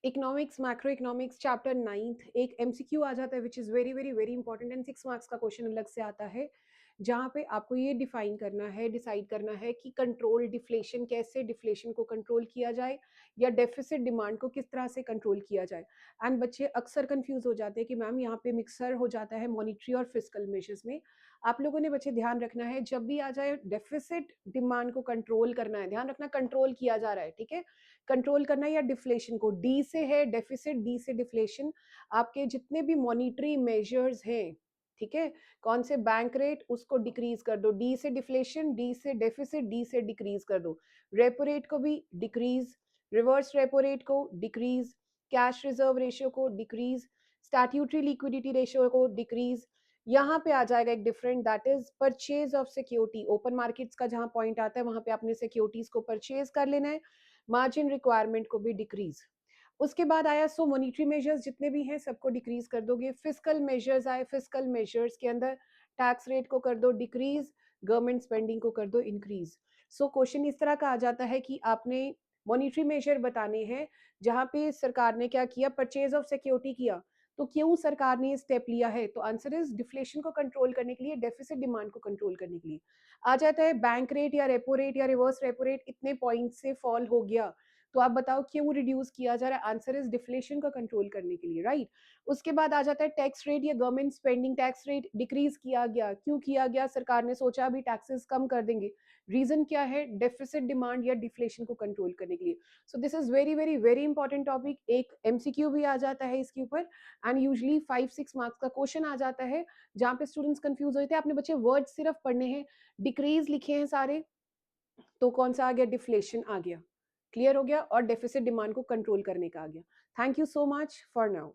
Economics, macro economics chapter 9th एक MCQ आ जाता है which is very, very, very important and 6 marks का question अलग से आता है, जहाँ पे आपको ये डिफाइन करना है, डिसाइड करना है कि कंट्रोल डिफ्लेशन कैसे डिफ्लेशन को कंट्रोल किया जाए या डेफिसिट डिमांड को किस तरह से कंट्रोल किया जाए। एंड बच्चे अक्सर कंफ्यूज हो जाते हैं कि मैम यहाँ पे मिक्सर हो जाता है मॉनिटरी और फिजिकल मेजर्स में। आप लोगों ने बच्चे ध्यान रखना है जब भी आ जाए डेफिसिट डिमांड को कंट्रोल करना है, ध्यान रखना कंट्रोल किया जा रहा है, ठीक है। कंट्रोल करना या डिफ्लेशन को, डी से है डेफिसिट, डी से डिफ्लेशन। आपके जितने भी मॉनिटरी मेजर्स हैं, ठीक है, कौन से बैंक रेट उसको डिक्रीज कर दो, डी से डिफ्लेशन, डी से डेफिसिट, डी से डिक्रीज कर दो। रेपो रेट को भी डिक्रीज, रिवर्स रेपो रेट को डिक्रीज, कैश रिजर्व रेशियो को डिक्रीज, स्टैट्यूटरी लिक्विडिटी रेशियो को डिक्रीज। यहाँ पे आ जाएगा एक different, that is purchase of security. Open markets का जहां पॉइंट आता है वहां पे आपने सिक्योरिटीज को परचेज कर लेना है, मार्जिन रिक्वायरमेंट को भी डिक्रीज। उसके बाद आया सो मॉनिटरी मेजर्स जितने भी हैं सबको डिक्रीज कर दोगे। फिजिकल मेजर्स आए, फिजिकल मेजर्स के अंदर टैक्स रेट को कर दो डिक्रीज, गवर्नमेंट स्पेंडिंग को कर दो इंक्रीज। सो क्वेश्चन इस तरह का आ जाता है कि आपने मॉनिटरी मेजर बताने हैं जहां पे सरकार ने क्या किया, परचेज ऑफ सिक्योरिटी किया। तो क्यों सरकार ने ये स्टेप लिया है, तो आंसर इज डिफ्लेशन को कंट्रोल करने के लिए, डेफिसिट डिमांड को कंट्रोल करने के लिए। आ जाता है बैंक रेट या रेपो रेट या रिवर्स रेपो रेट इतने पॉइंट से फॉल हो गया, तो आप बताओ क्यों रिड्यूस किया जा रहा है, आंसर इज डिफ्लेशन को कंट्रोल करने के लिए, राइट। उसके बाद आ जाता है टैक्स रेट या government spending tax rate decrease किया गया, क्यों किया गया, सरकार ने सोचा अभी टैक्सेस कम कर देंगे। रीजन क्या है, डेफिसिट डिमांड या डिफ्लेशन को कंट्रोल करने के लिए। So this is very, very, very important topic, एक एमसीक्यू भी आ जाता है इसके ऊपर एंड यूजली 5-6 मार्क्स का क्वेश्चन आ जाता है जहां पे स्टूडेंट्स कंफ्यूज होते हैं। आपने बच्चे वर्ड सिर्फ पढ़ने हैं, डिक्रीज लिखे हैं सारे, तो कौन सा आ गया, डिफ्लेशन आ गया, क्लियर हो गया, और डेफिसिट डिमांड को कंट्रोल करने का आ गया। Thank you so much for now.